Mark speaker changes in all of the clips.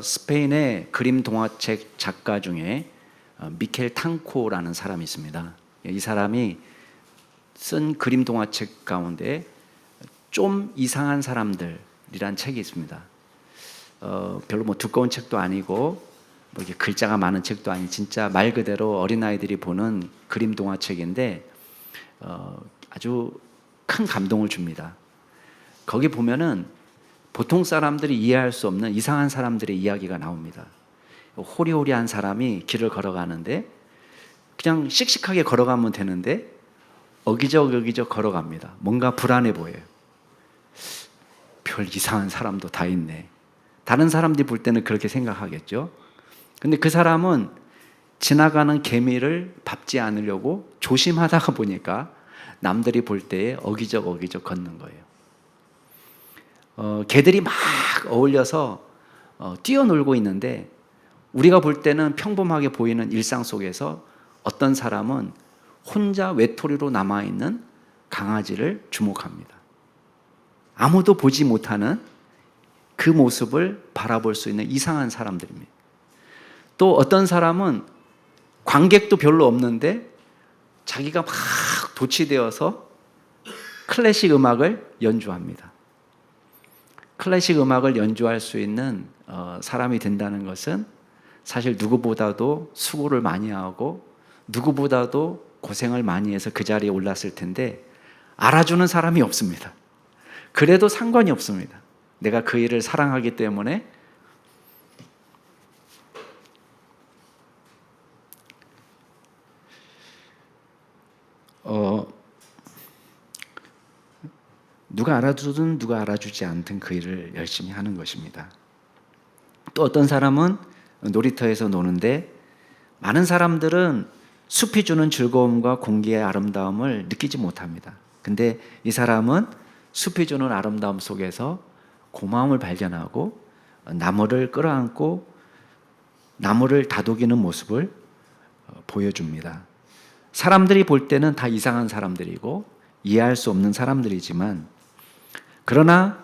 Speaker 1: 스페인의 그림 동화책 작가 중에 미켈 탕코라는 사람이 있습니다. 이 사람이 쓴 그림 동화책 가운데 좀 이상한 사람들이란 책이 있습니다. 별로 두꺼운 책도 아니고 이렇게 글자가 많은 책도 아니, 진짜 말 그대로 어린아이들이 보는 그림 동화책인데 아주 큰 감동을 줍니다. 거기 보면은 보통 사람들이 이해할 수 없는 이상한 사람들의 이야기가 나옵니다. 호리호리한 사람이 길을 걸어가는데 그냥 씩씩하게 걸어가면 되는데 어기적 걸어갑니다. 뭔가 불안해 보여요. 별 이상한 사람도 다 있네. 다른 사람들이 볼 때는 그렇게 생각하겠죠. 근데 그 사람은 지나가는 개미를 밟지 않으려고 조심하다가 보니까 남들이 볼 때에 어기적 걷는 거예요. 개들이 막 어울려서 뛰어놀고 있는데 우리가 볼 때는 평범하게 보이는 일상 속에서 어떤 사람은 혼자 외톨이로 남아있는 강아지를 주목합니다. 아무도 보지 못하는 그 모습을 바라볼 수 있는 이상한 사람들입니다. 또 어떤 사람은 관객도 별로 없는데 자기가 막 도취되어서 클래식 음악을 연주합니다. 클래식 음악을 연주할 수 있는 사람이 된다는 것은 사실 누구보다도 수고를 많이 하고 누구보다도 고생을 많이 해서 그 자리에 올랐을 텐데 알아주는 사람이 없습니다. 그래도 상관이 없습니다. 내가 그 일을 사랑하기 때문에 누가 알아주든 누가 알아주지 않든 그 일을 열심히 하는 것입니다. 또 어떤 사람은 놀이터에서 노는데 많은 사람들은 숲이 주는 즐거움과 공기의 아름다움을 느끼지 못합니다. 근데 이 사람은 숲이 주는 아름다움 속에서 고마움을 발견하고 나무를 끌어안고 나무를 다독이는 모습을 보여줍니다. 사람들이 볼 때는 다 이상한 사람들이고 이해할 수 없는 사람들이지만 그러나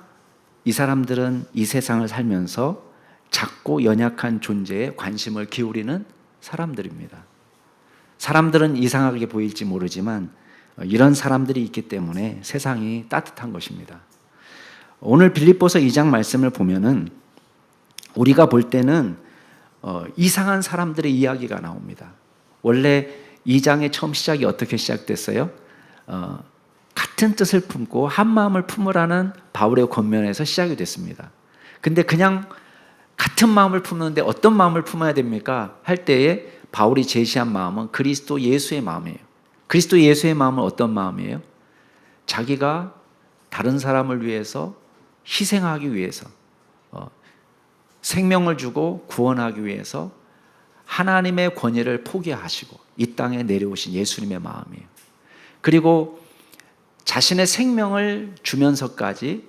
Speaker 1: 이 사람들은 이 세상을 살면서 작고 연약한 존재에 관심을 기울이는 사람들입니다. 사람들은 이상하게 보일지 모르지만 이런 사람들이 있기 때문에 세상이 따뜻한 것입니다. 오늘 빌립보서 2장 말씀을 보면은 우리가 볼 때는 이상한 사람들의 이야기가 나옵니다. 원래 2장의 처음 시작이 어떻게 시작됐어요? 같은 뜻을 품고 한 마음을 품으라는 바울의 권면에서 시작이 됐습니다. 근데 그냥 같은 마음을 품는데 어떤 마음을 품어야 됩니까? 할 때에 바울이 제시한 마음은 그리스도 예수의 마음이에요. 그리스도 예수의 마음은 어떤 마음이에요? 자기가 다른 사람을 위해서 희생하기 위해서 생명을 주고 구원하기 위해서 하나님의 권위를 포기하시고 이 땅에 내려오신 예수님의 마음이에요. 그리고 자신의 생명을 주면서까지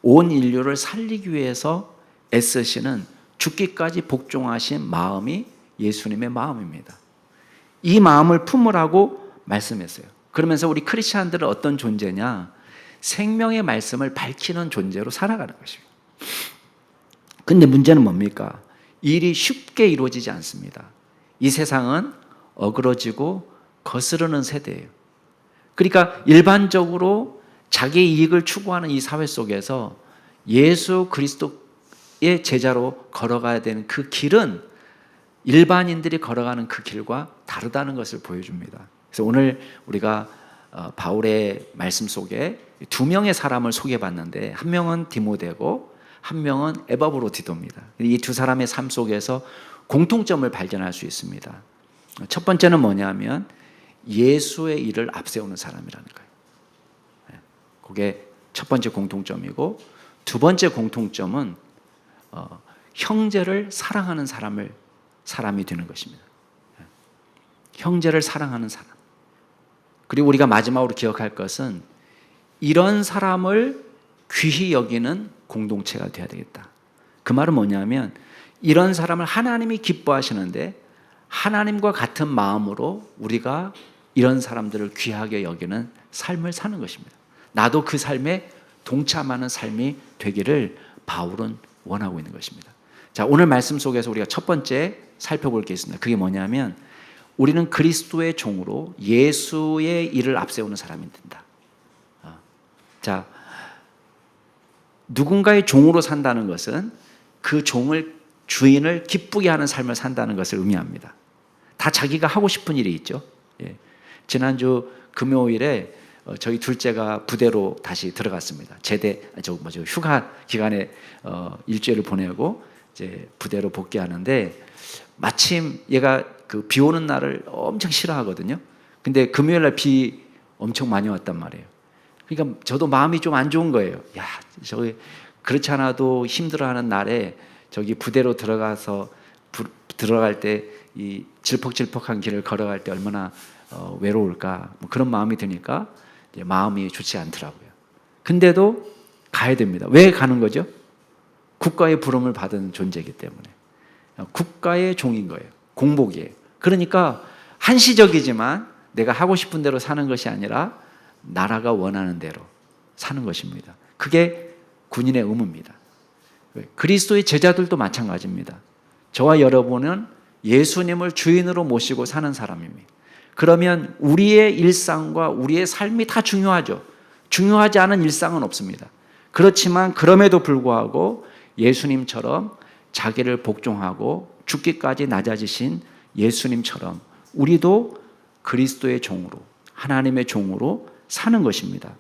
Speaker 1: 온 인류를 살리기 위해서 애쓰시는 죽기까지 복종하신 마음이 예수님의 마음입니다. 이 마음을 품으라고 말씀했어요. 그러면서 우리 크리스찬들은 어떤 존재냐? 생명의 말씀을 밝히는 존재로 살아가는 것입니다. 근데 문제는 뭡니까? 일이 쉽게 이루어지지 않습니다. 이 세상은 어그러지고 거스르는 세대예요. 그러니까 일반적으로 자기의 이익을 추구하는 이 사회 속에서 예수 그리스도의 제자로 걸어가야 되는 그 길은 일반인들이 걸어가는 그 길과 다르다는 것을 보여줍니다. 그래서 오늘 우리가 바울의 말씀 속에 두 명의 사람을 소개해봤는데 한 명은 디모데고 한 명은 에바브로디도입니다. 이 두 사람의 삶 속에서 공통점을 발견할 수 있습니다. 첫 번째는 뭐냐면 예수의 일을 앞세우는 사람이라는 거예요. 그게 첫 번째 공통점이고 두 번째 공통점은 형제를 사랑하는 사람이 되는 것입니다. 형제를 사랑하는 사람. 그리고 우리가 마지막으로 기억할 것은 이런 사람을 귀히 여기는 공동체가 되어야 되겠다. 그 말은 뭐냐면 이런 사람을 하나님이 기뻐하시는데 하나님과 같은 마음으로 우리가 이런 사람들을 귀하게 여기는 삶을 사는 것입니다. 나도 그 삶에 동참하는 삶이 되기를 바울은 원하고 있는 것입니다. 자, 오늘 말씀 속에서 우리가 첫 번째 살펴볼 게 있습니다. 그게 뭐냐면 우리는 그리스도의 종으로 예수의 일을 앞세우는 사람이 된다. 자, 누군가의 종으로 산다는 것은 그 주인을 기쁘게 하는 삶을 산다는 것을 의미합니다. 다 자기가 하고 싶은 일이 있죠. 예. 지난주 금요일에 저희 둘째가 부대로 다시 들어갔습니다. 휴가 기간에 일주일을 보내고 이제 부대로 복귀하는데 마침 얘가 그 비 오는 날을 엄청 싫어하거든요. 근데 금요일 날 비 엄청 많이 왔단 말이에요. 그러니까 저도 마음이 좀 안 좋은 거예요. 야, 저기 그렇지 않아도 힘들어하는 날에 저기 부대로 들어가서 들어갈 때 이 질퍽질퍽한 길을 걸어갈 때 얼마나 외로울까, 뭐 그런 마음이 드니까 이제 마음이 좋지 않더라고요. 근데도 가야 됩니다. 왜 가는 거죠? 국가의 부름을 받은 존재이기 때문에. 국가의 종인 거예요. 공복이에요. 그러니까 한시적이지만 내가 하고 싶은 대로 사는 것이 아니라 나라가 원하는 대로 사는 것입니다. 그게 군인의 의무입니다. 그리스도의 제자들도 마찬가지입니다. 저와 여러분은 예수님을 주인으로 모시고 사는 사람입니다. 그러면 우리의 일상과 우리의 삶이 다 중요하죠. 중요하지 않은 일상은 없습니다. 그렇지만 그럼에도 불구하고 예수님처럼 자기를 복종하고 죽기까지 낮아지신 예수님처럼 우리도 그리스도의 종으로, 하나님의 종으로 사는 것입니다.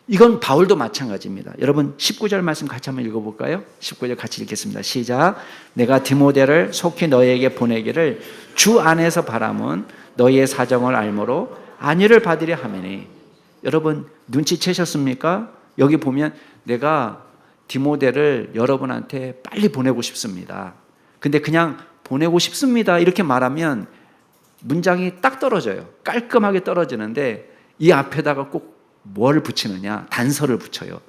Speaker 1: 이건 바울도 마찬가지입니다. 여러분 19절 말씀 같이 한번 읽어볼까요? 19절 같이 읽겠습니다. 시작. 내가 디모데를 속히 너희에게 보내기를 주 안에서 바람은 너희의 사정을 알므로 안위를 받으려 하매니. 여러분 눈치채셨습니까? 여기 보면 내가 디모데를 여러분한테 빨리 보내고 싶습니다. 근데 그냥 보내고 싶습니다 이렇게 말하면 문장이 딱 떨어져요. 깔끔하게 떨어지는데 이 앞에다가 꼭 뭘 붙이느냐? 단서를 붙여요.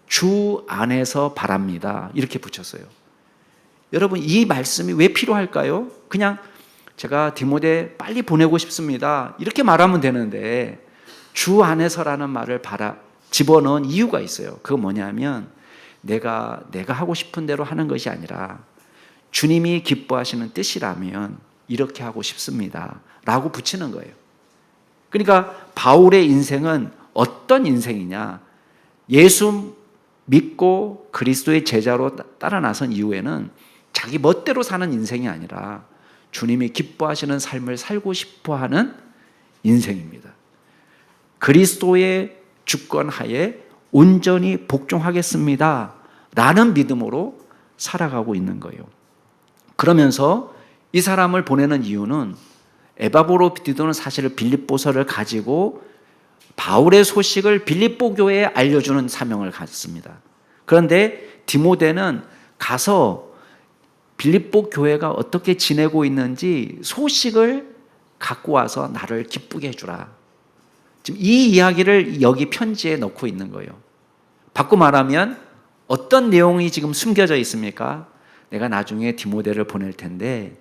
Speaker 1: 주 안에서 바랍니다 이렇게 붙였어요. 여러분 이 말씀이 왜 필요할까요? 그냥 제가 디모데 빨리 보내고 싶습니다 이렇게 말하면 되는데 주 안에서라는 말을 집어넣은 이유가 있어요. 그거 뭐냐면 내가 하고 싶은 대로 하는 것이 아니라 주님이 기뻐하시는 뜻이라면 이렇게 하고 싶습니다 라고 붙이는 거예요. 그러니까 바울의 인생은 어떤 인생이냐? 예수 믿고 그리스도의 제자로 따라 나선 이후에는 자기 멋대로 사는 인생이 아니라 주님이 기뻐하시는 삶을 살고 싶어하는 인생입니다. 그리스도의 주권 하에 온전히 복종하겠습니다 라는 믿음으로 살아가고 있는 거예요. 그러면서 이 사람을 보내는 이유는 에바브로디도는 사실 빌립보서를 가지고 바울의 소식을 빌립보 교회에 알려주는 사명을 갖습니다. 그런데 디모데는 가서 빌립보 교회가 어떻게 지내고 있는지 소식을 갖고 와서 나를 기쁘게 해주라. 지금 이 이야기를 여기 편지에 넣고 있는 거예요. 바꿔 말하면 어떤 내용이 지금 숨겨져 있습니까? 내가 나중에 디모데를 보낼 텐데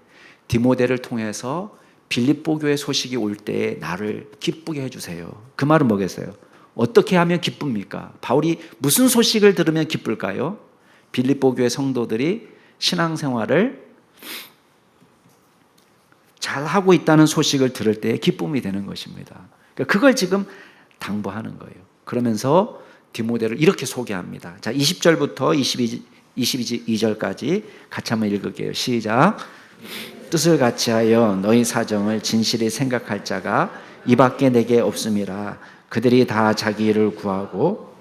Speaker 1: 디모데를 통해서 빌립보 교회 소식이 올 때에 나를 기쁘게 해주세요. 그 말은 뭐겠어요? 어떻게 하면 기쁩니까? 바울이 무슨 소식을 들으면 기쁠까요? 빌립보 교회 성도들이 신앙생활을 잘하고 있다는 소식을 들을 때에 기쁨이 되는 것입니다. 그걸 지금 당부하는 거예요. 그러면서 디모데를 이렇게 소개합니다. 자, 20절부터 22절까지 같이 한번 읽을게요. 시작. 뜻을 같이하여 너희 사정을 진실히 생각할 자가 이밖에 내게 없음이라. 그들이 다 자기 일을 구하고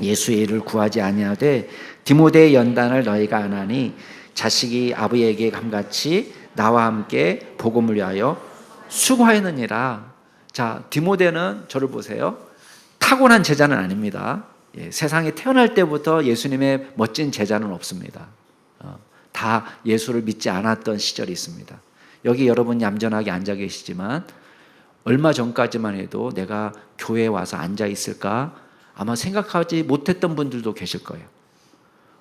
Speaker 1: 예수의 일을 구하지 아니하되 디모데의 연단을 너희가 안 하니 자식이 아버지에게 감같이 나와 함께 복음을 위하여 수고하였느니라. 자, 디모데는 저를 보세요. 타고난 제자는 아닙니다. 세상에 태어날 때부터 예수님의 멋진 제자는 없습니다. 다 예수를 믿지 않았던 시절이 있습니다. 여기 여러분 얌전하게 앉아 계시지만 얼마 전까지만 해도 내가 교회에 와서 앉아 있을까 아마 생각하지 못했던 분들도 계실 거예요.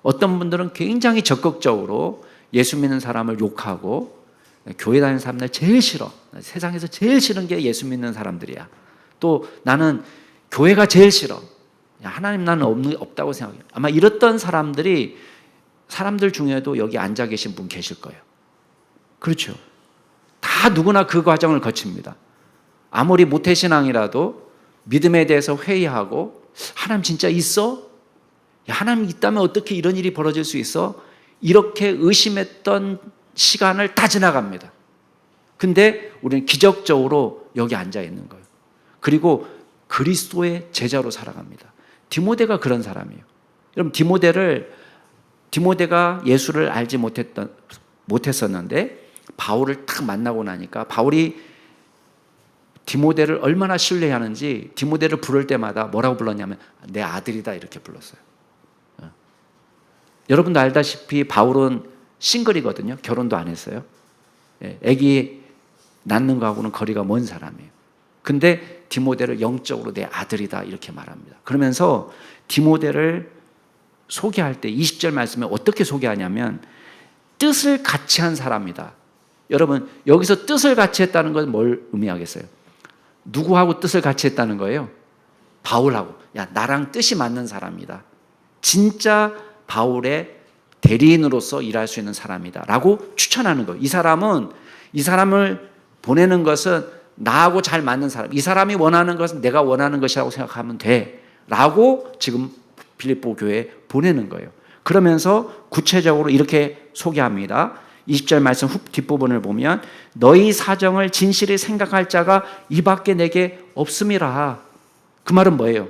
Speaker 1: 어떤 분들은 굉장히 적극적으로 예수 믿는 사람을 욕하고 교회 다니는 사람들 제일 싫어. 세상에서 제일 싫은 게 예수 믿는 사람들이야. 또 나는 교회가 제일 싫어. 하나님 나는 없다고 생각해요. 아마 이랬던 사람들이 사람들 중에도 여기 앉아 계신 분 계실 거예요. 그렇죠. 다 누구나 그 과정을 거칩니다. 아무리 모태신앙이라도 믿음에 대해서 회의하고 하나님 진짜 있어? 야, 하나님 있다면 어떻게 이런 일이 벌어질 수 있어? 이렇게 의심했던 시간을 다 지나갑니다. 근데 우리는 기적적으로 여기 앉아 있는 거예요. 그리고 그리스도의 제자로 살아갑니다. 디모데가 그런 사람이에요. 여러분 디모데가 예수를 알지 못했었는데 바울을 딱 만나고 나니까 바울이 디모데를 얼마나 신뢰하는지 디모데를 부를 때마다 뭐라고 불렀냐면 내 아들이다 이렇게 불렀어요. 여러분도 알다시피 바울은 싱글이거든요. 결혼도 안 했어요. 아기 낳는 거하고는 거리가 먼 사람이에요. 근데 디모데를 영적으로 내 아들이다 이렇게 말합니다. 그러면서 디모데를 소개할 때 20절 말씀에 어떻게 소개하냐면 뜻을 같이 한 사람이다. 여러분 여기서 뜻을 같이 했다는 건 뭘 의미하겠어요? 누구하고 뜻을 같이 했다는 거예요? 바울하고. 야, 나랑 뜻이 맞는 사람이다. 진짜 바울의 대리인으로서 일할 수 있는 사람이다 라고 추천하는 거예요. 이 사람을 보내는 것은 나하고 잘 맞는 사람, 이 사람이 원하는 것은 내가 원하는 것이라고 생각하면 돼 라고 지금 빌립보 교회에 보내는 거예요. 그러면서 구체적으로 이렇게 소개합니다. 20절 말씀 뒷부분을 보면 너희 사정을 진실히 생각할 자가 이 밖에 내게 없음이라. 그 말은 뭐예요?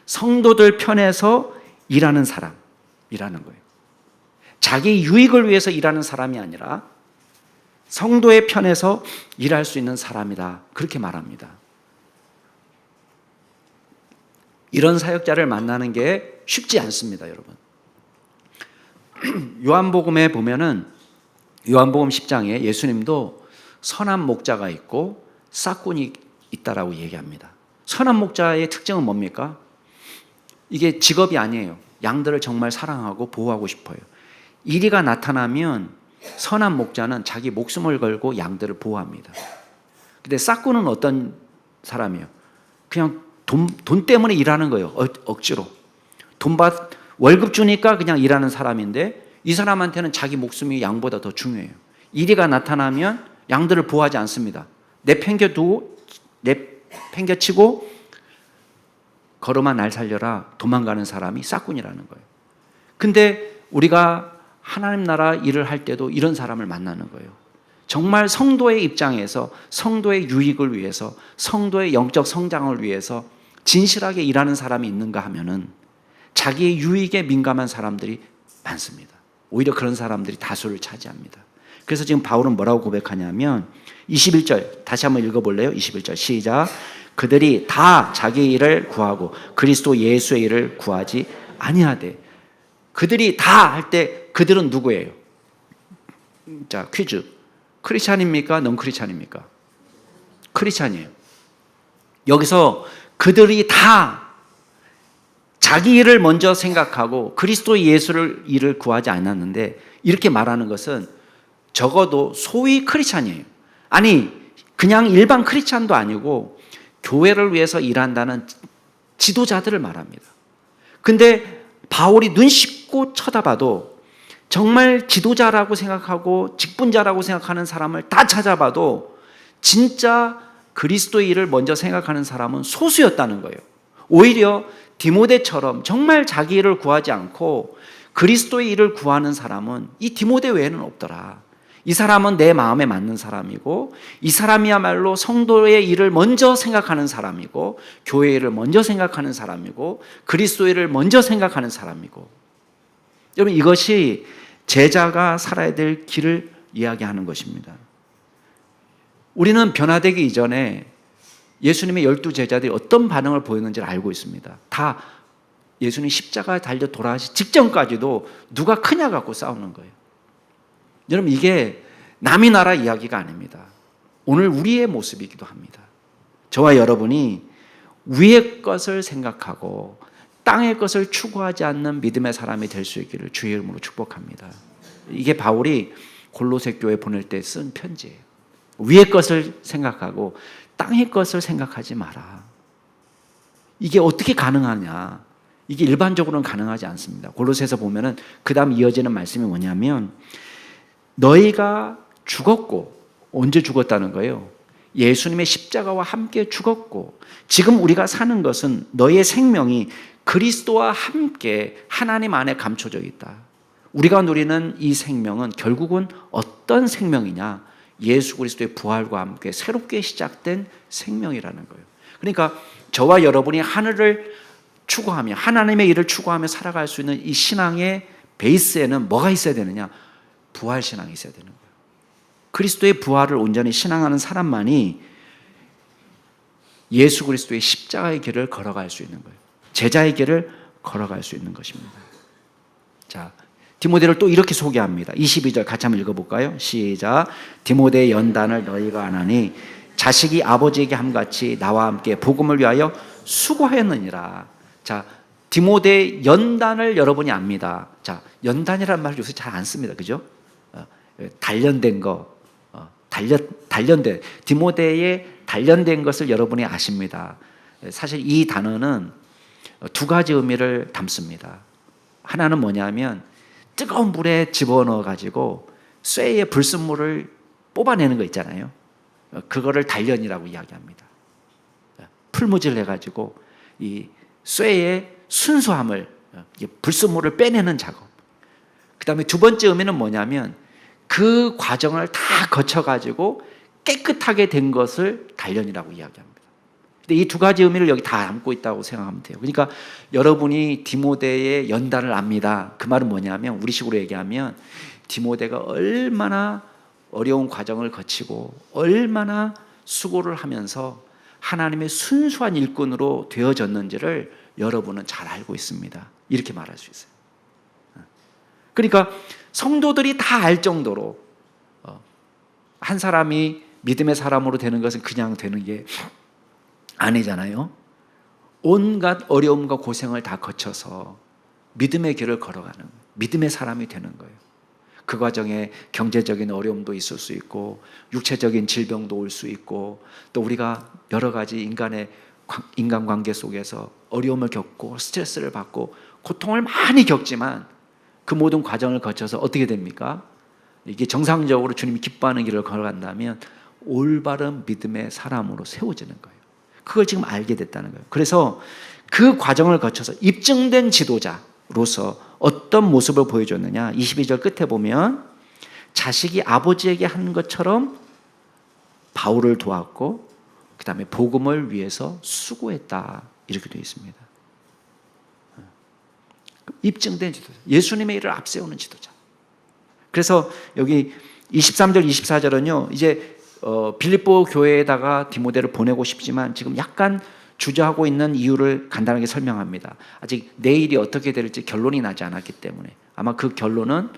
Speaker 1: 성도들 편에서 일하는 사람이라는 거예요. 자기 유익을 위해서 일하는 사람이 아니라 성도의 편에서 일할 수 있는 사람이다. 그렇게 말합니다. 이런 사역자를 만나는 게 쉽지 않습니다, 여러분. 요한복음에 보면은 요한복음 10장에 예수님도 선한 목자가 있고 싹꾼이 있다라고 얘기합니다. 선한 목자의 특징은 뭡니까? 이게 직업이 아니에요. 양들을 정말 사랑하고 보호하고 싶어요. 이리가 나타나면 선한 목자는 자기 목숨을 걸고 양들을 보호합니다. 근데 싹꾼은 어떤 사람이에요? 그냥 돈 때문에 일하는 거예요. 억지로. 월급 주니까 그냥 일하는 사람인데 이 사람한테는 자기 목숨이 양보다 더 중요해요. 이리가 나타나면 양들을 보호하지 않습니다. 내팽겨치고 걸음아 날 살려라 도망가는 사람이 싹꾼이라는 거예요. 근데 우리가 하나님 나라 일을 할 때도 이런 사람을 만나는 거예요. 정말 성도의 입장에서 성도의 유익을 위해서 성도의 영적 성장을 위해서 진실하게 일하는 사람이 있는가 하면은 자기의 유익에 민감한 사람들이 많습니다. 오히려 그런 사람들이 다수를 차지합니다. 그래서 지금 바울은 뭐라고 고백하냐면 21절 다시 한번 읽어볼래요? 21절 시작. 그들이 다 자기 일을 구하고 그리스도 예수의 일을 구하지 아니하되. 그들이 다 할 때 그들은 누구예요? 자, 퀴즈. 크리스찬입니까? 넌 크리스찬입니까? 크리스찬이에요. 여기서 그들이 다 자기 일을 먼저 생각하고 그리스도 예수를 일을 구하지 않았는데 이렇게 말하는 것은 적어도 소위 크리스찬이에요. 아니 그냥 일반 크리스찬도 아니고 교회를 위해서 일한다는 지도자들을 말합니다. 근데 바울이 눈 씻고 쳐다봐도 정말 지도자라고 생각하고 직분자라고 생각하는 사람을 다 찾아봐도 진짜 그리스도의 일을 먼저 생각하는 사람은 소수였다는 거예요. 오히려 디모데처럼 정말 자기 일을 구하지 않고 그리스도의 일을 구하는 사람은 이 디모데 외에는 없더라. 이 사람은 내 마음에 맞는 사람이고 이 사람이야말로 성도의 일을 먼저 생각하는 사람이고 교회의 일을 먼저 생각하는 사람이고 그리스도의 일을 먼저 생각하는 사람이고. 여러분 이것이 제자가 살아야 될 길을 이야기하는 것입니다. 우리는 변화되기 이전에 예수님의 12제자들이 어떤 반응을 보였는지를 알고 있습니다. 다 예수님 십자가에 달려 돌아가시 직전까지도 누가 크냐 갖고 싸우는 거예요. 여러분 이게 남의 나라 이야기가 아닙니다. 오늘 우리의 모습이기도 합니다. 저와 여러분이 위의 것을 생각하고 땅의 것을 추구하지 않는 믿음의 사람이 될 수 있기를 주의 이름으로 축복합니다. 이게 바울이 골로새 교회 보낼 때 쓴 편지예요. 위의 것을 생각하고 땅의 것을 생각하지 마라. 이게 어떻게 가능하냐? 이게 일반적으로는 가능하지 않습니다. 골로새서 보면은 그 다음 이어지는 말씀이 뭐냐면 너희가 죽었고, 언제 죽었다는 거예요? 예수님의 십자가와 함께 죽었고 지금 우리가 사는 것은 너희의 생명이 그리스도와 함께 하나님 안에 감춰져 있다. 우리가 누리는 이 생명은 결국은 어떤 생명이냐? 예수 그리스도의 부활과 함께 새롭게 시작된 생명이라는 거예요. 그러니까 저와 여러분이 하늘을 추구하며 하나님의 일을 추구하며 살아갈 수 있는 이 신앙의 베이스에는 뭐가 있어야 되느냐? 부활 신앙이 있어야 되는 거예요. 그리스도의 부활을 온전히 신앙하는 사람만이 예수 그리스도의 십자가의 길을 걸어갈 수 있는 거예요. 제자의 길을 걸어갈 수 있는 것입니다. 자, 디모데를 또 이렇게 소개합니다. 22절 같이 한번 읽어볼까요? 시작. 디모데의 연단을 너희가 아나니 자식이 아버지에게 함같이 나와 함께 복음을 위하여 수고하였느니라. 자, 디모데의 연단을 여러분이 압니다. 자, 연단이라는 말을 요새 잘 안 씁니다. 그죠? 단련된 거, 단련된 디모데의 단련된 것을 여러분이 아십니다. 사실 이 단어는 두 가지 의미를 담습니다. 하나는 뭐냐면 뜨거운 물에 집어넣어 가지고 쇠의 불순물을 뽑아내는 거 있잖아요. 그거를 단련이라고 이야기합니다. 풀무질 해가지고 이 쇠의 순수함을, 불순물을 빼내는 작업. 그 다음에 두 번째 의미는 뭐냐면 그 과정을 다 거쳐가지고 깨끗하게 된 것을 단련이라고 이야기합니다. 근데 이 두 가지 의미를 여기 다 담고 있다고 생각하면 돼요. 그러니까 여러분이 디모데의 연단을 압니다. 그 말은 뭐냐면 우리식으로 얘기하면 디모데가 얼마나 어려운 과정을 거치고 얼마나 수고를 하면서 하나님의 순수한 일꾼으로 되어졌는지를 여러분은 잘 알고 있습니다. 이렇게 말할 수 있어요. 그러니까 성도들이 다 알 정도로 한 사람이 믿음의 사람으로 되는 것은 그냥 되는 게 아니잖아요. 온갖 어려움과 고생을 다 거쳐서 믿음의 길을 걸어가는 믿음의 사람이 되는 거예요. 그 과정에 경제적인 어려움도 있을 수 있고 육체적인 질병도 올 수 있고 또 우리가 여러 가지 인간관계 속에서 어려움을 겪고 스트레스를 받고 고통을 많이 겪지만 그 모든 과정을 거쳐서 어떻게 됩니까? 이게 정상적으로 주님이 기뻐하는 길을 걸어간다면 올바른 믿음의 사람으로 세워지는 거예요. 그걸 지금 알게 됐다는 거예요. 그래서 그 과정을 거쳐서 입증된 지도자로서 어떤 모습을 보여줬느냐? 22절 끝에 보면 자식이 아버지에게 한 것처럼 바울을 도왔고 그 다음에 복음을 위해서 수고했다 이렇게 되어 있습니다. 입증된 지도자, 예수님의 일을 앞세우는 지도자. 그래서 여기 23절 24절은요 이제 빌립보 교회에다가 디모데를 보내고 싶지만 지금 약간 주저하고 있는 이유를 간단하게 설명합니다. 아직 내일이 어떻게 될지 결론이 나지 않았기 때문에 아마 그 결론은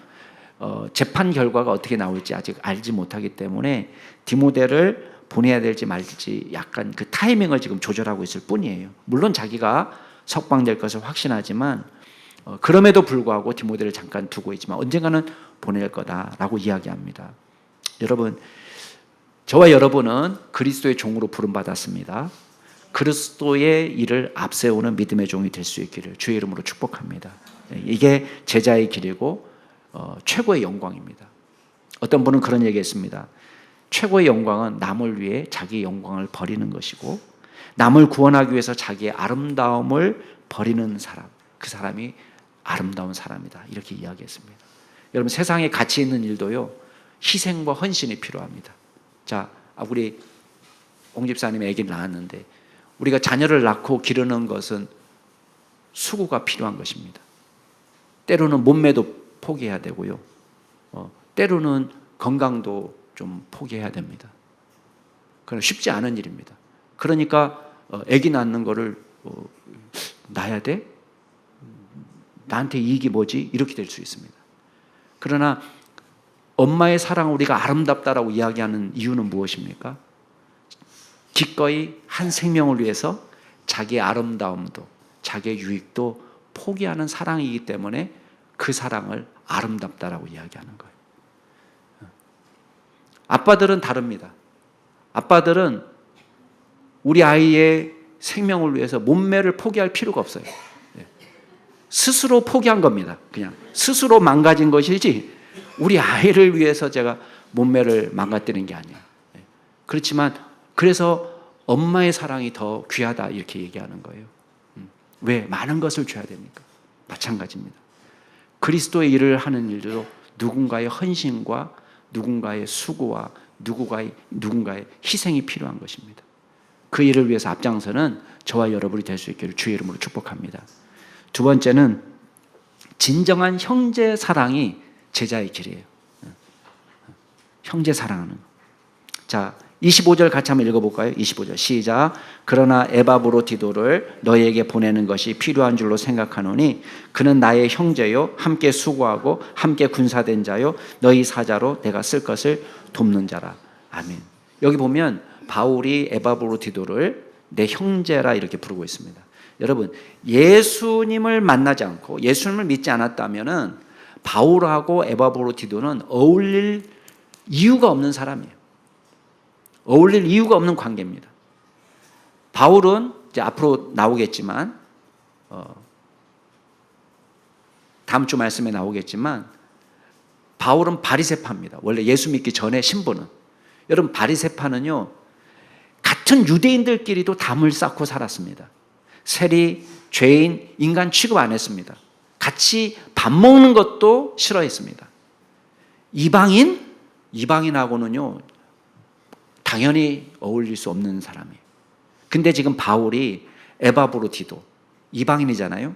Speaker 1: 재판 결과가 어떻게 나올지 아직 알지 못하기 때문에 디모데를 보내야 될지 말지 약간 그 타이밍을 지금 조절하고 있을 뿐이에요. 물론 자기가 석방될 것을 확신하지만 그럼에도 불구하고 디모데를 잠깐 두고 있지만 언젠가는 보낼 거다라고 이야기합니다. 여러분, 저와 여러분은 그리스도의 종으로 부름받았습니다. 그리스도의 일을 앞세우는 믿음의 종이 될 수 있기를 주의 이름으로 축복합니다. 이게 제자의 길이고 최고의 영광입니다. 어떤 분은 그런 얘기했습니다. 최고의 영광은 남을 위해 자기의 영광을 버리는 것이고 남을 구원하기 위해서 자기의 아름다움을 버리는 사람, 그 사람이 아름다운 사람이다 이렇게 이야기했습니다. 여러분, 세상에 가치 있는 일도요 희생과 헌신이 필요합니다. 자, 우리 옹 집사님의 아기를 낳았는데 우리가 자녀를 낳고 기르는 것은 수고가 필요한 것입니다. 때로는 몸매도 포기해야 되고요. 때로는 건강도 좀 포기해야 됩니다. 그건 쉽지 않은 일입니다. 그러니까 아기 낳는 거를 낳아야 돼? 나한테 이익이 뭐지? 이렇게 될 수 있습니다. 그러나 엄마의 사랑을 우리가 아름답다라고 이야기하는 이유는 무엇입니까? 기꺼이 한 생명을 위해서 자기의 아름다움도 자기의 유익도 포기하는 사랑이기 때문에 그 사랑을 아름답다라고 이야기하는 거예요. 아빠들은 다릅니다. 아빠들은 우리 아이의 생명을 위해서 몸매를 포기할 필요가 없어요. 스스로 포기한 겁니다. 그냥 스스로 망가진 것이지 우리 아이를 위해서 제가 몸매를 망가뜨린 게 아니에요. 그렇지만 그래서 엄마의 사랑이 더 귀하다 이렇게 얘기하는 거예요. 왜? 많은 것을 줘야 되니까. 마찬가지입니다. 그리스도의 일을 하는 일도 누군가의 헌신과 누군가의 수고와 누군가의 희생이 필요한 것입니다. 그 일을 위해서 앞장서는 저와 여러분이 될 수 있기를 주의 이름으로 축복합니다. 두 번째는 진정한 형제 사랑이 제자의 길이에요. 형제 사랑하는 거. 자, 25절 같이 한번 읽어볼까요? 25절 시작. 그러나 에바브로디도를 너희에게 보내는 것이 필요한 줄로 생각하노니 그는 나의 형제요 함께 수고하고 함께 군사된 자요 너희 사자로 내가 쓸 것을 돕는 자라. 아멘. 여기 보면 바울이 에바브로디도를 내 형제라 이렇게 부르고 있습니다. 여러분, 예수님을 만나지 않고 예수님을 믿지 않았다면은 바울하고 에바브로디도는 어울릴 이유가 없는 사람이에요. 어울릴 이유가 없는 관계입니다. 바울은 이제 앞으로 나오겠지만 다음 주 말씀에 나오겠지만 바울은 바리새파입니다. 원래 예수 믿기 전에 신분은. 여러분, 바리새파는요 같은 유대인들끼리도 담을 쌓고 살았습니다. 세리, 죄인, 인간 취급 안 했습니다. 같이 밥 먹는 것도 싫어했습니다. 이방인하고는요 당연히 어울릴 수 없는 사람이에요. 근데 지금 바울이 에바브로디도 이방인이잖아요.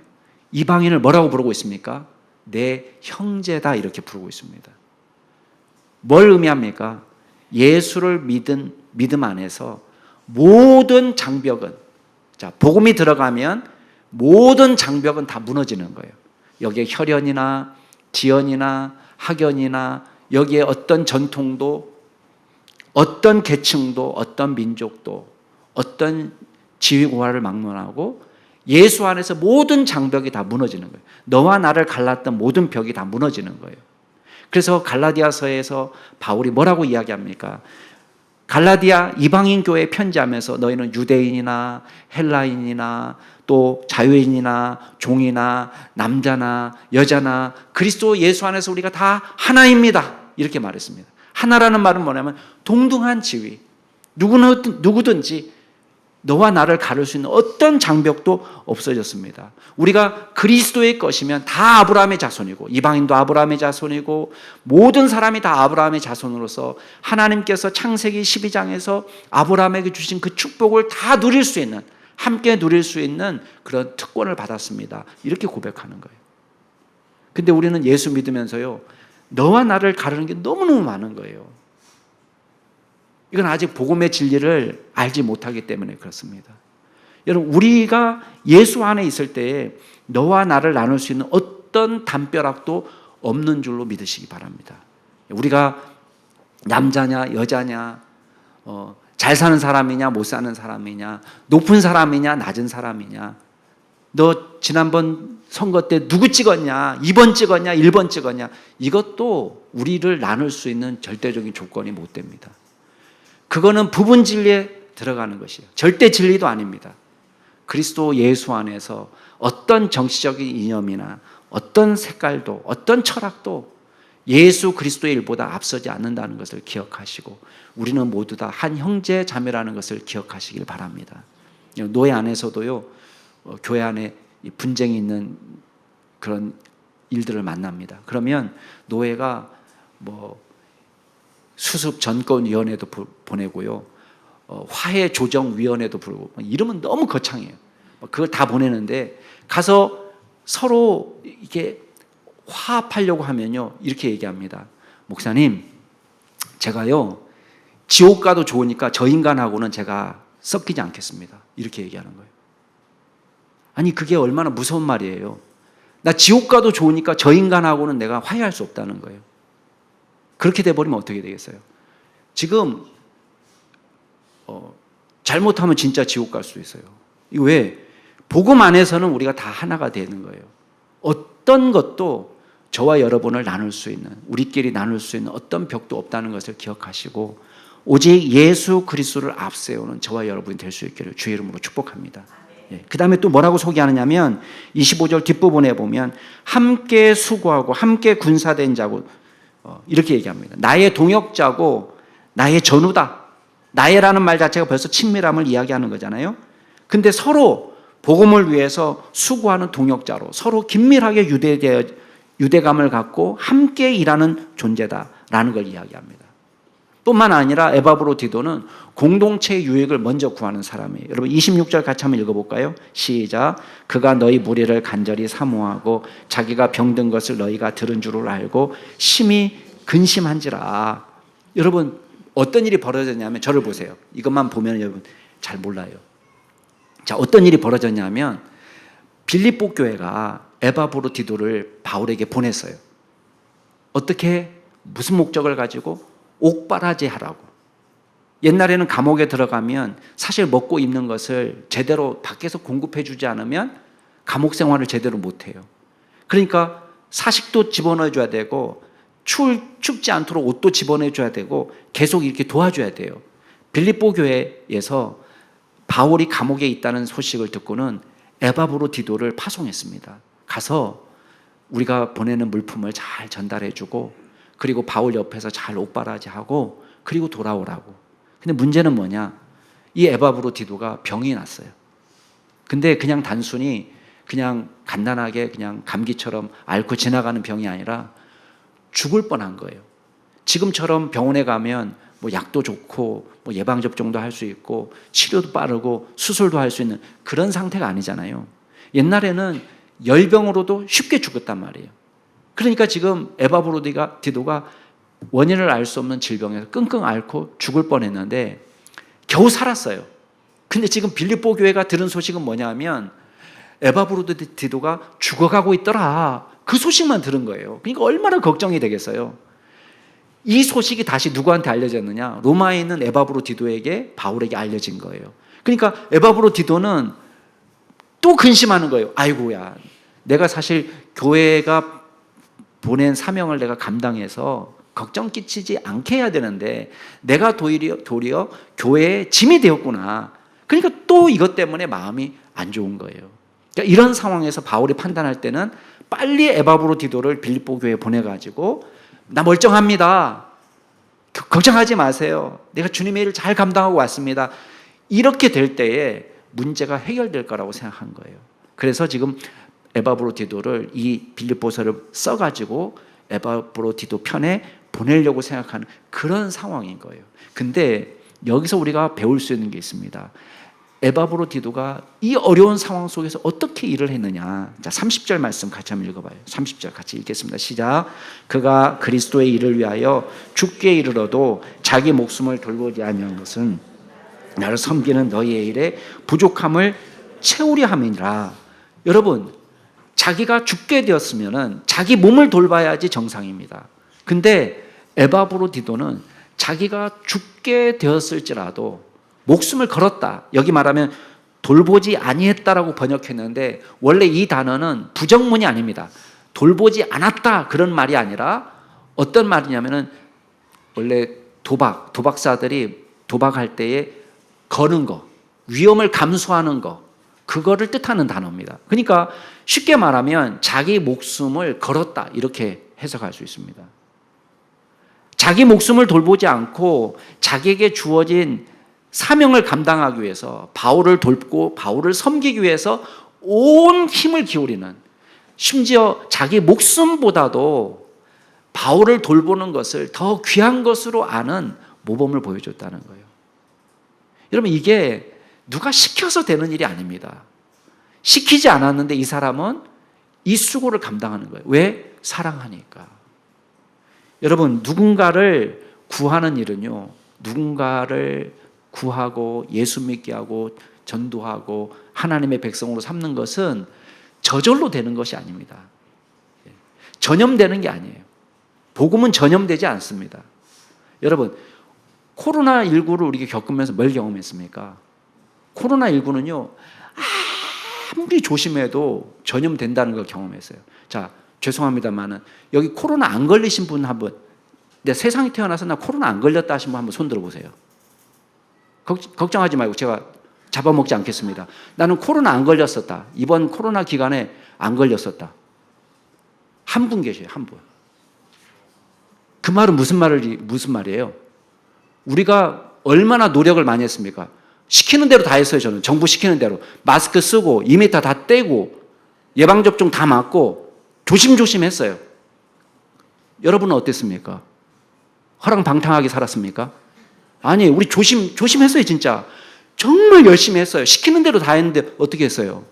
Speaker 1: 이방인을 뭐라고 부르고 있습니까? 내 형제다 이렇게 부르고 있습니다. 뭘 의미합니까? 예수를 믿음 안에서 모든 장벽은, 자, 복음이 들어가면 모든 장벽은 다 무너지는 거예요. 여기에 혈연이나 지연이나 학연이나 여기에 어떤 전통도 어떤 계층도 어떤 민족도 어떤 지위고하를 막론하고 예수 안에서 모든 장벽이 다 무너지는 거예요. 너와 나를 갈랐던 모든 벽이 다 무너지는 거예요. 그래서 갈라디아서에서 바울이 뭐라고 이야기합니까? 갈라디아 이방인 교회에 편지하면서 너희는 유대인이나 헬라인이나 또 자유인이나 종이나 남자나 여자나 그리스도 예수 안에서 우리가 다 하나입니다. 이렇게 말했습니다. 하나라는 말은 뭐냐면 동등한 지위, 누구든지 너와 나를 가를 수 있는 어떤 장벽도 없어졌습니다. 우리가 그리스도의 것이면 다 아브라함의 자손이고 이방인도 아브라함의 자손이고 모든 사람이 다 아브라함의 자손으로서 하나님께서 창세기 12장에서 아브라함에게 주신 그 축복을 다 누릴 수 있는, 함께 누릴 수 있는 그런 특권을 받았습니다. 이렇게 고백하는 거예요. 근데 우리는 예수 믿으면서요 너와 나를 가르는 게 너무너무 많은 거예요. 이건 아직 복음의 진리를 알지 못하기 때문에 그렇습니다. 여러분, 우리가 예수 안에 있을 때에 너와 나를 나눌 수 있는 어떤 담벼락도 없는 줄로 믿으시기 바랍니다. 우리가 남자냐 여자냐 잘 사는 사람이냐 못 사는 사람이냐 높은 사람이냐 낮은 사람이냐 너 지난번 선거 때 누구 찍었냐 2번 찍었냐 1번 찍었냐 이것도 우리를 나눌 수 있는 절대적인 조건이 못 됩니다. 그거는 부분 진리에 들어가는 것이에요. 절대 진리도 아닙니다. 그리스도 예수 안에서 어떤 정치적인 이념이나 어떤 색깔도 어떤 철학도 예수 그리스도의 일보다 앞서지 않는다는 것을 기억하시고 우리는 모두 다 한 형제 자매라는 것을 기억하시길 바랍니다. 노예 안에서도요 교회 안에 분쟁이 있는 그런 일들을 만납니다. 그러면 노예가 수습 전권위원회도 보내고요 화해 조정위원회도 부르고 이름은 너무 거창해요. 그걸 다 보내는데 가서 서로 이렇게 화합하려고 하면요 이렇게 얘기합니다. 목사님, 제가요 지옥 가도 좋으니까 저 인간하고는 제가 섞이지 않겠습니다. 이렇게 얘기하는 거예요. 아니, 그게 얼마나 무서운 말이에요. 나 지옥 가도 좋으니까 저 인간하고는 내가 화해할 수 없다는 거예요. 그렇게 돼버리면 어떻게 되겠어요? 지금 잘못하면 진짜 지옥 갈 수도 있어요. 이거 왜? 복음 안에서는 우리가 다 하나가 되는 거예요. 어떤 것도 저와 여러분을 나눌 수 있는, 우리끼리 나눌 수 있는 어떤 벽도 없다는 것을 기억하시고 오직 예수 그리스도를 앞세우는 저와 여러분이 될 수 있기를 주의 이름으로 축복합니다. 그 다음에 또 뭐라고 소개하느냐면 25절 뒷부분에 보면 함께 수고하고 함께 군사된 자고 이렇게 얘기합니다. 나의 동역자고 나의 전우다. 나의라는 말 자체가 벌써 친밀함을 이야기하는 거잖아요. 근데 서로 복음을 위해서 수고하는 동역자로 서로 긴밀하게 유대감을 갖고 함께 일하는 존재다라는 걸 이야기합니다. 뿐만 아니라 에바브로디도는 공동체의 유익을 먼저 구하는 사람이에요. 여러분 26절 같이 한번 읽어볼까요? 시작. 그가 너희 무리를 간절히 사모하고 자기가 병든 것을 너희가 들은 줄을 알고 심히 근심한지라. 여러분 어떤 일이 벌어졌냐면 저를 보세요. 이것만 보면 여러분 잘 몰라요. 자, 어떤 일이 벌어졌냐면 빌립보 교회가 에바브로디도를 바울에게 보냈어요. 어떻게 무슨 목적을 가지고? 옥바라지 하라고. 옛날에는 감옥에 들어가면 사실 먹고 입는 것을 제대로 밖에서 공급해 주지 않으면 감옥 생활을 제대로 못 해요. 그러니까 사식도 집어넣어 줘야 되고 춥지 않도록 옷도 집어넣어 줘야 되고 계속 이렇게 도와줘야 돼요. 빌립보 교회에서 바울이 감옥에 있다는 소식을 듣고는 에바브로디도를 파송했습니다. 가서 우리가 보내는 물품을 잘 전달해 주고 그리고 바울 옆에서 잘 옥바라지하고 그리고 돌아오라고. 근데 문제는 뭐냐? 이 에바브로디도가 병이 났어요. 근데 그냥 단순히 그냥 간단하게 그냥 감기처럼 앓고 지나가는 병이 아니라 죽을 뻔한 거예요. 지금처럼 병원에 가면 뭐 약도 좋고 뭐 예방접종도 할 수 있고 치료도 빠르고 수술도 할 수 있는 그런 상태가 아니잖아요. 옛날에는 열병으로도 쉽게 죽었단 말이에요. 그러니까 지금 에바브로디도가 원인을 알 수 없는 질병에서 끙끙 앓고 죽을 뻔했는데 겨우 살았어요. 근데 지금 빌립보 교회가 들은 소식은 뭐냐면 에바브로디도가 죽어가고 있더라. 그 소식만 들은 거예요. 그러니까 얼마나 걱정이 되겠어요. 이 소식이 다시 누구한테 알려졌느냐? 로마에 있는 에바브로디도에게 바울에게 알려진 거예요. 그러니까 에바브로디도는 또 근심하는 거예요. 아이고야, 내가 사실 교회가 보낸 사명을 내가 감당해서 걱정 끼치지 않게 해야 되는데 내가 도리어 교회의 짐이 되었구나. 그러니까 또 이것 때문에 마음이 안 좋은 거예요. 그러니까 이런 상황에서 바울이 판단할 때는 빨리 에바브로디도를 빌립보 교회에 보내가지고 나 멀쩡합니다. 걱정하지 마세요. 내가 주님의 일을 잘 감당하고 왔습니다. 이렇게 될 때에 문제가 해결될 거라고 생각한 거예요. 그래서 지금 에바브로디도를 이 빌립보서를 써가지고 에바브로디도 편에 보내려고 생각하는 그런 상황인 거예요. 근데 여기서 우리가 배울 수 있는 게 있습니다. 에바브로디도가 이 어려운 상황 속에서 어떻게 일을 했느냐. 자, 30절 말씀 같이 한번 읽어봐요. 30절 같이 읽겠습니다. 시작. 그가 그리스도의 일을 위하여 죽게 이르러도 자기 목숨을 돌보지 아니한 것은 나를 섬기는 너희의 일에 부족함을 채우려 함이니라. 여러분, 자기가 죽게 되었으면은 자기 몸을 돌봐야지 정상입니다. 근데 에바브로디도는 자기가 죽게 되었을지라도 목숨을 걸었다. 여기 말하면 돌보지 아니했다라고 번역했는데 원래 이 단어는 부정문이 아닙니다. 돌보지 않았다 그런 말이 아니라 어떤 말이냐면은 원래 도박사들이 도박할 때에 거는 거, 위험을 감수하는 거, 그거를 뜻하는 단어입니다. 그러니까 쉽게 말하면 자기 목숨을 걸었다 이렇게 해석할 수 있습니다. 자기 목숨을 돌보지 않고 자기에게 주어진 사명을 감당하기 위해서 바울을 돕고 바울을 섬기기 위해서 온 힘을 기울이는, 심지어 자기 목숨보다도 바울을 돌보는 것을 더 귀한 것으로 아는 모범을 보여줬다는 거예요. 여러분, 이게 누가 시켜서 되는 일이 아닙니다. 시키지 않았는데 이 사람은 이 수고를 감당하는 거예요. 왜? 사랑하니까. 여러분, 누군가를 구하는 일은요, 누군가를 구하고 예수 믿게 하고 전도하고 하나님의 백성으로 삼는 것은 저절로 되는 것이 아닙니다. 전염되는 게 아니에요. 복음은 전염되지 않습니다. 여러분, 코로나19를 우리가 겪으면서 뭘 경험했습니까? 코로나19는요, 아무리 조심해도 전염된다는 걸 경험했어요. 자, 죄송합니다만은 여기 코로나 안 걸리신 분 한번, 내 세상에 태어나서 나 코로나 안 걸렸다 하신 분 한번 손 들어보세요. 걱정하지 말고 제가 잡아먹지 않겠습니다. 나는 코로나 안 걸렸었다. 이번 코로나 기간에 안 걸렸었다. 한 분 계셔요. 한 분. 그 말은 무슨 말이에요? 우리가 얼마나 노력을 많이 했습니까? 시키는 대로 다 했어요. 저는 정부 시키는 대로 마스크 쓰고 2m 다 떼고 예방접종 다 맞고 조심조심 했어요. 여러분은 어땠습니까? 허랑방탕하게 살았습니까? 아니, 우리 조심했어요. 진짜 정말 열심히 했어요. 시키는 대로 다 했는데 어떻게 했어요?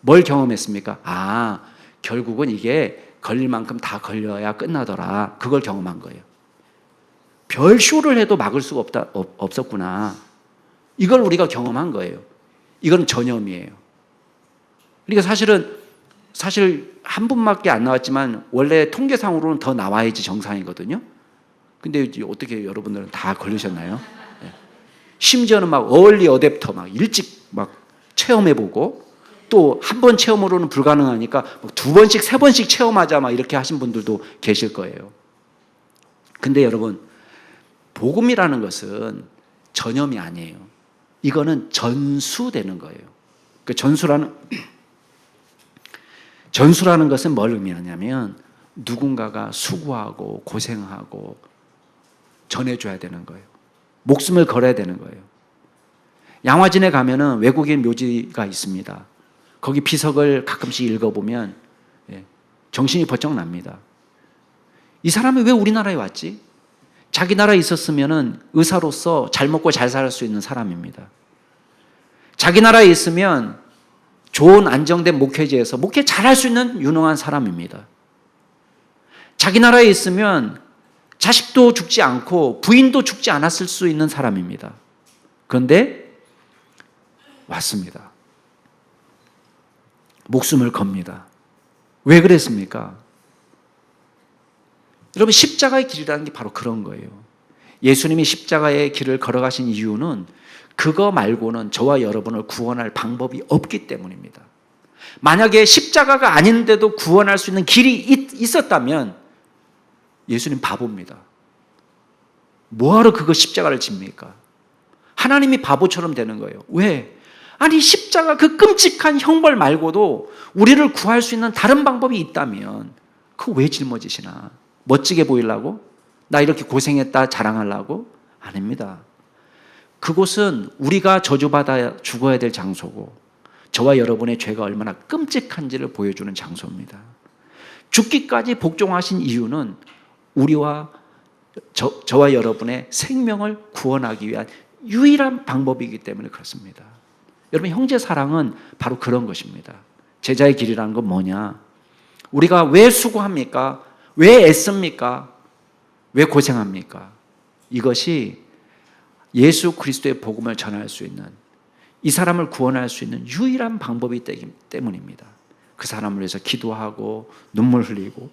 Speaker 1: 뭘 경험했습니까? 아, 결국은 이게 걸릴 만큼 다 걸려야 끝나더라. 그걸 경험한 거예요. 별 쇼를 해도 막을 수가 없었구나. 이걸 우리가 경험한 거예요. 이건 전염이에요. 그러니까 사실 한 분밖에 안 나왔지만 원래 통계상으로는 더 나와야지 정상이거든요. 근데 이제 어떻게 여러분들은 다 걸리셨나요? 심지어는 막 어얼리 어댑터 막 일찍 막 체험해보고 또 한 번 체험으로는 불가능하니까 두 번씩 세 번씩 체험하자 막 이렇게 하신 분들도 계실 거예요. 근데 여러분, 복음이라는 것은 전염이 아니에요. 이거는 전수되는 거예요. 그 전수라는 것은 뭘 의미하냐면 누군가가 수고하고 고생하고 전해줘야 되는 거예요. 목숨을 걸어야 되는 거예요. 양화진에 가면은 외국인 묘지가 있습니다. 거기 비석을 가끔씩 읽어보면 정신이 번쩍 납니다. 이 사람이 왜 우리나라에 왔지? 자기 나라에 있었으면은 의사로서 잘 먹고 잘 살 수 있는 사람입니다. 자기 나라에 있으면 좋은 안정된 목회지에서 목회 잘할 수 있는 유능한 사람입니다. 자기 나라에 있으면 자식도 죽지 않고 부인도 죽지 않았을 수 있는 사람입니다. 그런데 왔습니다. 목숨을 겁니다. 왜 그랬습니까? 여러분, 십자가의 길이라는 게 바로 그런 거예요. 예수님이 십자가의 길을 걸어가신 이유는 그거 말고는 저와 여러분을 구원할 방법이 없기 때문입니다. 만약에 십자가가 아닌데도 구원할 수 있는 길이 있었다면 예수님 바보입니다. 뭐하러 그거 십자가를 집니까? 하나님이 바보처럼 되는 거예요. 왜? 아니, 십자가 그 끔찍한 형벌 말고도 우리를 구할 수 있는 다른 방법이 있다면 그거 왜 짊어지시나? 멋지게 보이려고? 나 이렇게 고생했다 자랑하려고? 아닙니다. 그곳은 우리가 저주받아 죽어야 될 장소고 저와 여러분의 죄가 얼마나 끔찍한지를 보여주는 장소입니다. 죽기까지 복종하신 이유는 우리와 저와 여러분의 생명을 구원하기 위한 유일한 방법이기 때문에 그렇습니다. 여러분, 형제 사랑은 바로 그런 것입니다. 제자의 길이라는 건 뭐냐? 우리가 왜 수고합니까? 왜 애씁니까? 왜 고생합니까? 이것이 예수 그리스도의 복음을 전할 수 있는, 이 사람을 구원할 수 있는 유일한 방법이 되기 때문입니다. 그 사람을 위해서 기도하고 눈물 흘리고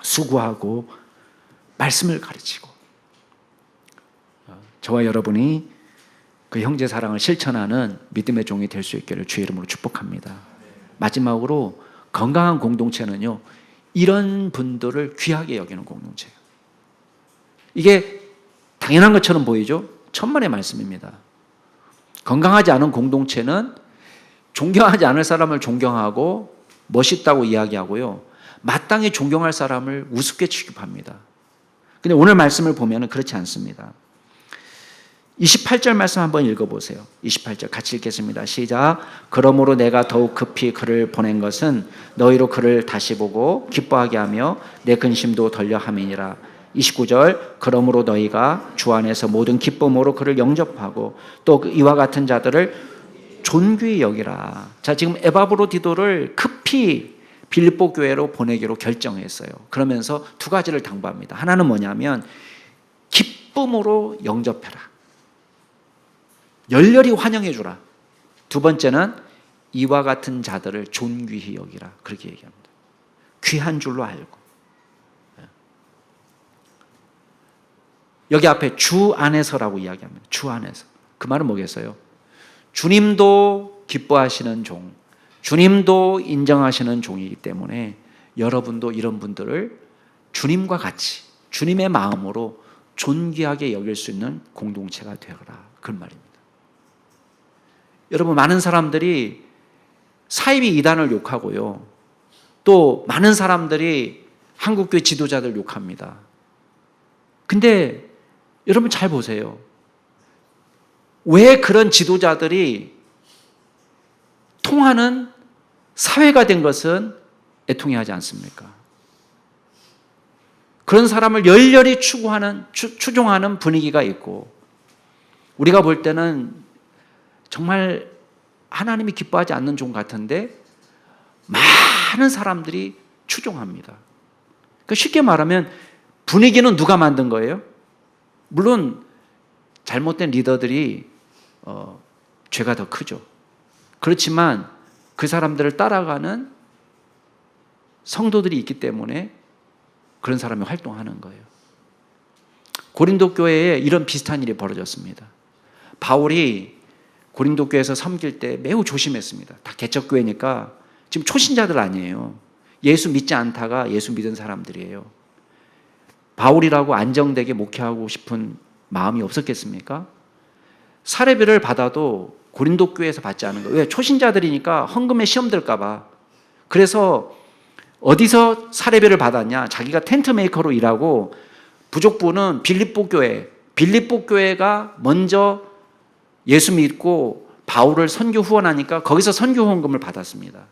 Speaker 1: 수고하고 말씀을 가르치고, 저와 여러분이 그 형제 사랑을 실천하는 믿음의 종이 될 수 있기를 주의 이름으로 축복합니다. 마지막으로 건강한 공동체는요, 이런 분들을 귀하게 여기는 공동체예요. 이게 당연한 것처럼 보이죠? 천만의 말씀입니다. 건강하지 않은 공동체는 존경하지 않을 사람을 존경하고 멋있다고 이야기하고요, 마땅히 존경할 사람을 우습게 취급합니다. 근데 오늘 말씀을 보면 그렇지 않습니다. 28절 말씀 한번 읽어보세요. 28절 같이 읽겠습니다. 시작. 그러므로 내가 더욱 급히 그를 보낸 것은 너희로 그를 다시 보고 기뻐하게 하며 내 근심도 덜려 함이니라. 29절. 그러므로 너희가 주 안에서 모든 기쁨으로 그를 영접하고 또 이와 같은 자들을 존귀히 여기라. 자, 지금 에바브로디도를 급히 빌립보 교회로 보내기로 결정했어요. 그러면서 두 가지를 당부합니다. 하나는 뭐냐면 기쁨으로 영접해라. 열렬히 환영해 주라. 두 번째는 이와 같은 자들을 존귀히 여기라. 그렇게 얘기합니다. 귀한 줄로 알고. 여기 앞에 주 안에서라고 이야기합니다. 주 안에서. 그 말은 뭐겠어요? 주님도 기뻐하시는 종, 주님도 인정하시는 종이기 때문에 여러분도 이런 분들을 주님과 같이 주님의 마음으로 존귀하게 여길 수 있는 공동체가 되어라. 그런 말입니다. 여러분, 많은 사람들이 사이비 이단을 욕하고요. 또 많은 사람들이 한국교회 지도자들 욕합니다. 근데 여러분 잘 보세요. 왜 그런 지도자들이 통하는 사회가 된 것은 애통해하지 않습니까? 그런 사람을 열렬히 추종하는 분위기가 있고, 우리가 볼 때는 정말 하나님이 기뻐하지 않는 종 같은데 많은 사람들이 추종합니다. 그러니까 쉽게 말하면 분위기는 누가 만든 거예요? 물론 잘못된 리더들이 죄가 더 크죠. 그렇지만 그 사람들을 따라가는 성도들이 있기 때문에 그런 사람이 활동하는 거예요. 고린도 교회에 이런 비슷한 일이 벌어졌습니다. 바울이 고린도 교회에서 섬길 때 매우 조심했습니다. 다 개척교회니까 지금 초신자들 아니에요. 예수 믿지 않다가 예수 믿은 사람들이에요. 바울이라고 안정되게 목회하고 싶은 마음이 없었겠습니까? 사례비를 받아도 고린도 교회에서 받지 않은 거예요. 왜? 초신자들이니까 헌금에 시험 들까 봐. 그래서 어디서 사례비를 받았냐? 자기가 텐트 메이커로 일하고 부족부는 빌립보 교회가 먼저 예수 믿고 바울을 선교 후원하니까 거기서 선교 후원금을 받았습니다.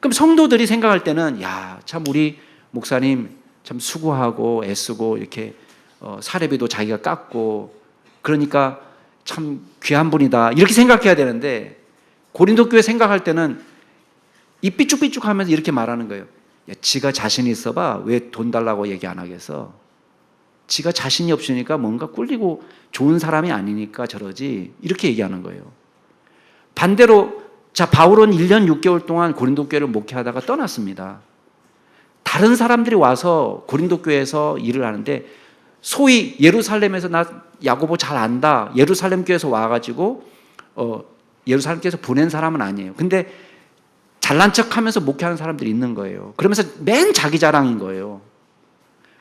Speaker 1: 그럼 성도들이 생각할 때는 참 우리 목사님 참 수고하고 애쓰고 이렇게 사례비도 자기가 깎고 그러니까 참 귀한 분이다 이렇게 생각해야 되는데, 고린도 교회 생각할 때는 이 삐죽삐죽하면서 이렇게 말하는 거예요. 지가 자신이 있어봐 왜 돈 달라고 얘기 안 하겠어? 지가 자신이 없으니까 뭔가 꿀리고 좋은 사람이 아니니까 저러지, 이렇게 얘기하는 거예요. 반대로 바울은 1년 6개월 동안 고린도 교회를 목회하다가 떠났습니다. 다른 사람들이 와서 고린도 교회에서 일을 하는데, 소위 예루살렘에서 나 야고보 잘 안다, 예루살렘 교회에서 와가지고 예루살렘 교회에서 보낸 사람은 아니에요. 근데 잘난 척하면서 목회하는 사람들이 있는 거예요. 그러면서 맨 자기 자랑인 거예요.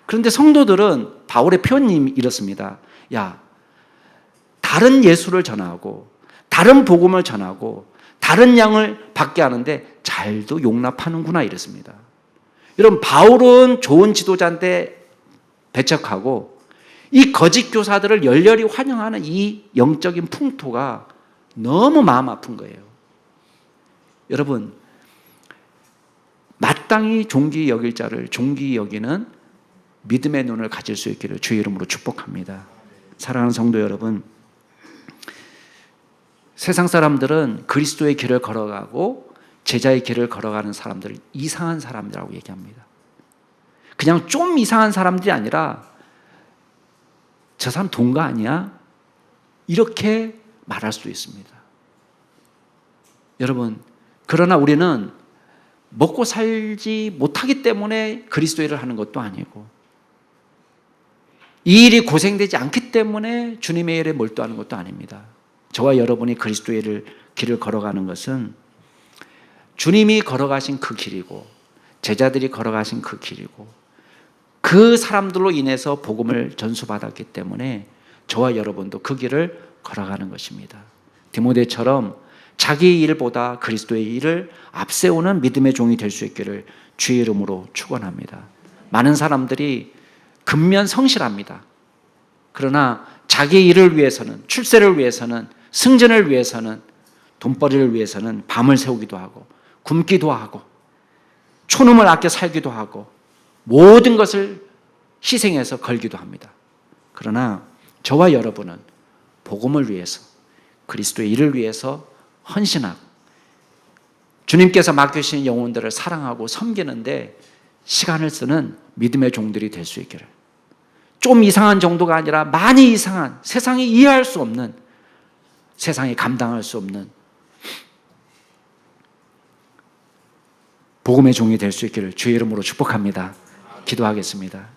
Speaker 1: 그런데 성도들은 바울의 표현이 이렇습니다. 다른 예수를 전하고 다른 복음을 전하고 다른 양을 받게 하는데 잘도 용납하는구나 이랬습니다. 여러분, 바울은 좋은 지도자인데 배척하고 이 거짓 교사들을 열렬히 환영하는 이 영적인 풍토가 너무 마음 아픈 거예요. 여러분, 마땅히 존귀 여길 자를 존귀 여기는 믿음의 눈을 가질 수 있기를 주의 이름으로 축복합니다. 사랑하는 성도 여러분, 세상 사람들은 그리스도의 길을 걸어가고 제자의 길을 걸어가는 사람들을 이상한 사람이라고 얘기합니다. 그냥 좀 이상한 사람들이 아니라 저 사람 동가 아니야? 이렇게 말할 수도 있습니다. 여러분, 그러나 우리는 먹고 살지 못하기 때문에 그리스도 일을 하는 것도 아니고, 이 일이 고생되지 않기 때문에 주님의 일에 몰두하는 것도 아닙니다. 저와 여러분이 그리스도의 길을 걸어가는 것은 주님이 걸어가신 그 길이고 제자들이 걸어가신 그 길이고 그 사람들로 인해서 복음을 전수받았기 때문에 저와 여러분도 그 길을 걸어가는 것입니다. 디모데처럼 자기 일보다 그리스도의 일을 앞세우는 믿음의 종이 될 수 있기를 주의 이름으로 축원합니다. 많은 사람들이 근면 성실합니다. 그러나 자기 일을 위해서는, 출세를 위해서는, 승진을 위해서는, 돈벌이를 위해서는 밤을 새우기도 하고 굶기도 하고 촌음을 아껴 살기도 하고 모든 것을 희생해서 걸기도 합니다. 그러나 저와 여러분은 복음을 위해서, 그리스도의 일을 위해서 헌신하고 주님께서 맡기신 영혼들을 사랑하고 섬기는데 시간을 쓰는 믿음의 종들이 될 수 있기를, 좀 이상한 정도가 아니라 많이 이상한, 세상이 이해할 수 없는, 세상이 감당할 수 없는 복음의 종이 될 수 있기를 주의 이름으로 축복합니다. 기도하겠습니다.